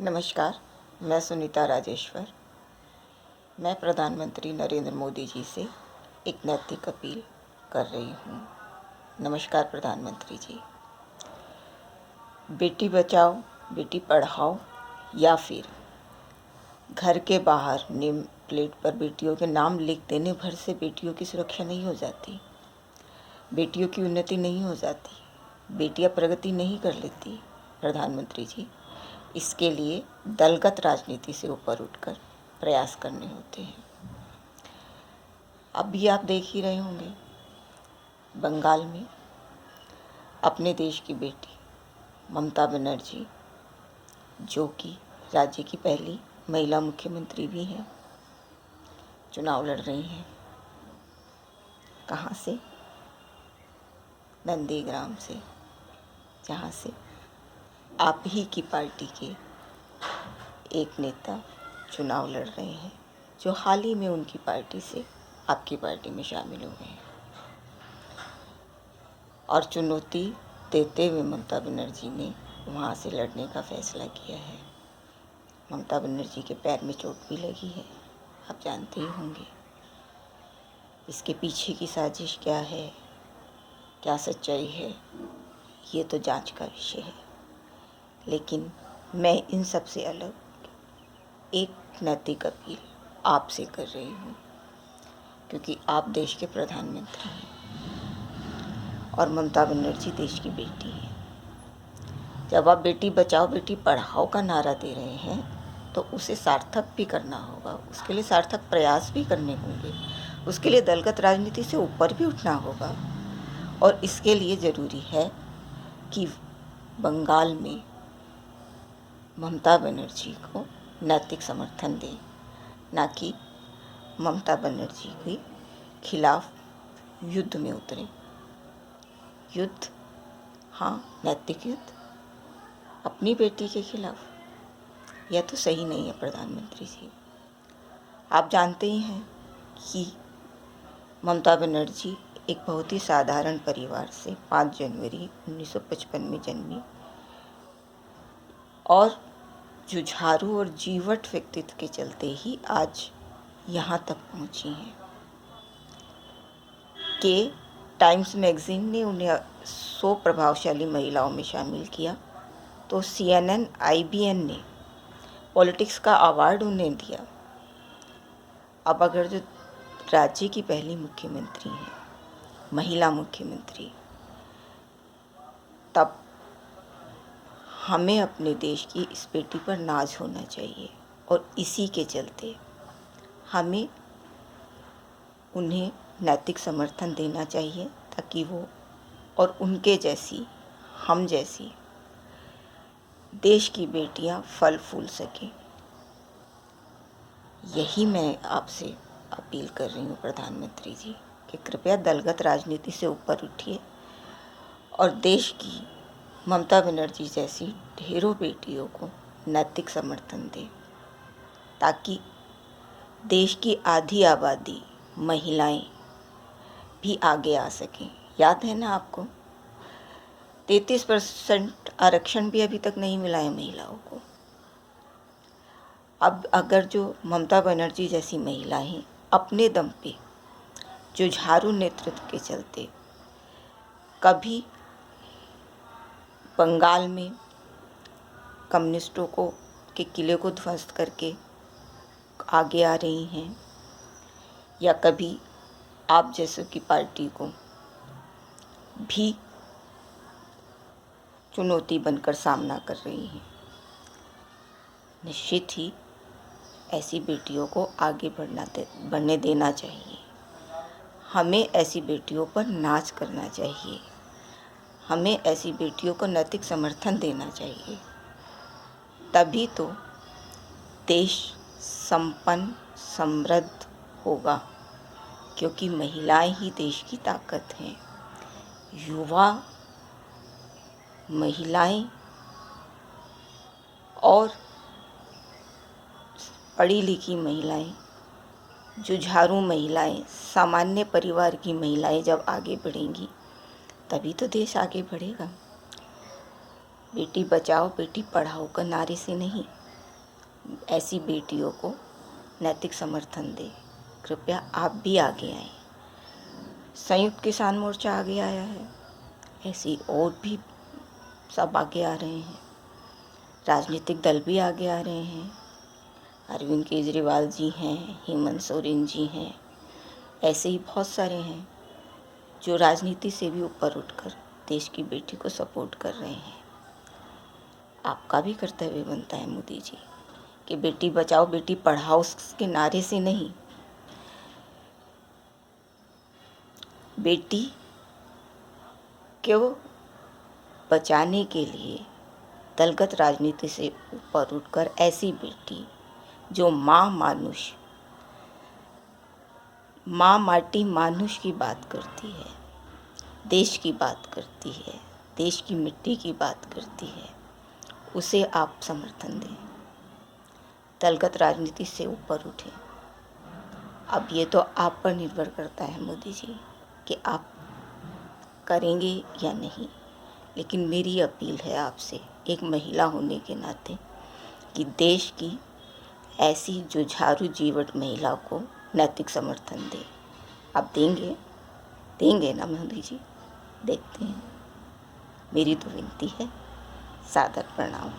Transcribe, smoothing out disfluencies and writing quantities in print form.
नमस्कार, मैं सुनीता राजेश्वर। मैं प्रधानमंत्री नरेंद्र मोदी जी से एक नैतिक अपील कर रही हूँ। नमस्कार प्रधानमंत्री जी। बेटी बचाओ बेटी पढ़ाओ या फिर घर के बाहर नेम प्लेट पर बेटियों के नाम लिख देने भर से बेटियों की सुरक्षा नहीं हो जाती, बेटियों की उन्नति नहीं हो जाती, बेटियां प्रगति नहीं कर लेती। प्रधानमंत्री जी, इसके लिए दलगत राजनीति से ऊपर उठकर प्रयास करने होते हैं। अभी आप देख ही रहे होंगे, बंगाल में अपने देश की बेटी ममता बनर्जी, जो कि राज्य की पहली महिला मुख्यमंत्री भी हैं, चुनाव लड़ रही हैं। कहाँ से? नंदीग्राम से, जहाँ से आप ही की पार्टी के एक नेता चुनाव लड़ रहे हैं, जो हाल ही में उनकी पार्टी से आपकी पार्टी में शामिल हो गए हैं। और चुनौती देते हुए ममता बनर्जी ने वहाँ से लड़ने का फैसला किया है। ममता बनर्जी के पैर में चोट भी लगी है, आप जानते ही होंगे। इसके पीछे की साजिश क्या है, क्या सच्चाई है, ये तो जांच का विषय है। लेकिन मैं इन सब से अलग एक नैतिक अपील आपसे कर रही हूँ, क्योंकि आप देश के प्रधानमंत्री हैं और ममता बनर्जी देश की बेटी है। जब आप बेटी बचाओ बेटी पढ़ाओ का नारा दे रहे हैं तो उसे सार्थक भी करना होगा, उसके लिए सार्थक प्रयास भी करने होंगे, उसके लिए दलगत राजनीति से ऊपर भी उठना होगा। और इसके लिए ज़रूरी है कि बंगाल में ममता बनर्जी को नैतिक समर्थन दें, ना कि ममता बनर्जी के खिलाफ युद्ध में उतरें। युद्ध, हाँ, नैतिक युद्ध अपनी बेटी के खिलाफ, यह तो सही नहीं है प्रधानमंत्री जी। आप जानते ही हैं कि ममता बनर्जी एक बहुत ही साधारण परिवार से 5 जनवरी 1955 में जन्मी और जुझारू और जीवट व्यक्तित्व के चलते ही आज यहाँ तक पहुँची हैं कि टाइम्स मैगज़ीन ने उन्हें 100 प्रभावशाली महिलाओं में शामिल किया, तो CNN IBN ने पॉलिटिक्स का अवार्ड उन्हें दिया। अब अगर जो राज्य की पहली मुख्यमंत्री हैं, महिला मुख्यमंत्री, तब हमें अपने देश की इस बेटी पर नाज होना चाहिए और इसी के चलते हमें उन्हें नैतिक समर्थन देना चाहिए, ताकि वो और उनके जैसी, हम जैसी देश की बेटियां फल फूल सकें। यही मैं आपसे अपील कर रही हूँ प्रधानमंत्री जी, कि कृपया दलगत राजनीति से ऊपर उठिए और देश की ममता बनर्जी जैसी ढेरों बेटियों को नैतिक समर्थन दें, ताकि देश की आधी आबादी महिलाएं भी आगे आ सकें। याद है ना आपको, 33% आरक्षण भी अभी तक नहीं मिला है महिलाओं को। अब अगर जो ममता बनर्जी जैसी महिलाएं अपने दम पे जुझारू नेतृत्व के चलते कभी बंगाल में कम्युनिस्टों को के किले को ध्वस्त करके आगे आ रही हैं, या कभी आप जैसों की पार्टी को भी चुनौती बनकर सामना कर रही हैं, निश्चित ही ऐसी बेटियों को आगे बढ़ने देना चाहिए। हमें ऐसी बेटियों पर नाज करना चाहिए, हमें ऐसी बेटियों को नैतिक समर्थन देना चाहिए। तभी तो देश संपन्न समृद्ध होगा, क्योंकि महिलाएं ही देश की ताकत हैं। युवा महिलाएं और पढ़ी लिखी महिलाएं, जुझारू महिलाएं, सामान्य परिवार की महिलाएं जब आगे बढ़ेंगी, तभी तो देश आगे बढ़ेगा। बेटी बचाओ बेटी पढ़ाओ का नारे से नहीं, ऐसी बेटियों को नैतिक समर्थन दें। कृपया आप भी आगे आएं। संयुक्त किसान मोर्चा आगे आया है, ऐसी और भी सब आगे आ रहे हैं। राजनीतिक दल भी आगे आ रहे हैं। अरविंद केजरीवाल जी हैं, हेमंत सोरेन जी हैं, ऐसे ही बहुत सारे हैं जो राजनीति से भी ऊपर उठकर देश की बेटी को सपोर्ट कर रहे हैं। आपका भी कर्तव्य बनता है मोदी जी कि बेटी बचाओ बेटी पढ़ाओ के नारे से नहीं, बेटी को बचाने के लिए दलगत राजनीति से ऊपर उठकर ऐसी बेटी जो माँ माटी मानुष की बात करती है, देश की बात करती है, देश की मिट्टी की बात करती है, उसे आप समर्थन दें। दलगत राजनीति से ऊपर उठें। अब ये तो आप पर निर्भर करता है मोदी जी कि आप करेंगे या नहीं, लेकिन मेरी अपील है आपसे एक महिला होने के नाते कि देश की ऐसी जुझारू जीवट महिला को नैतिक समर्थन दें। आप देंगे ना मोदी जी? देखते हैं। मेरी तो विनती है। सादर प्रणाम।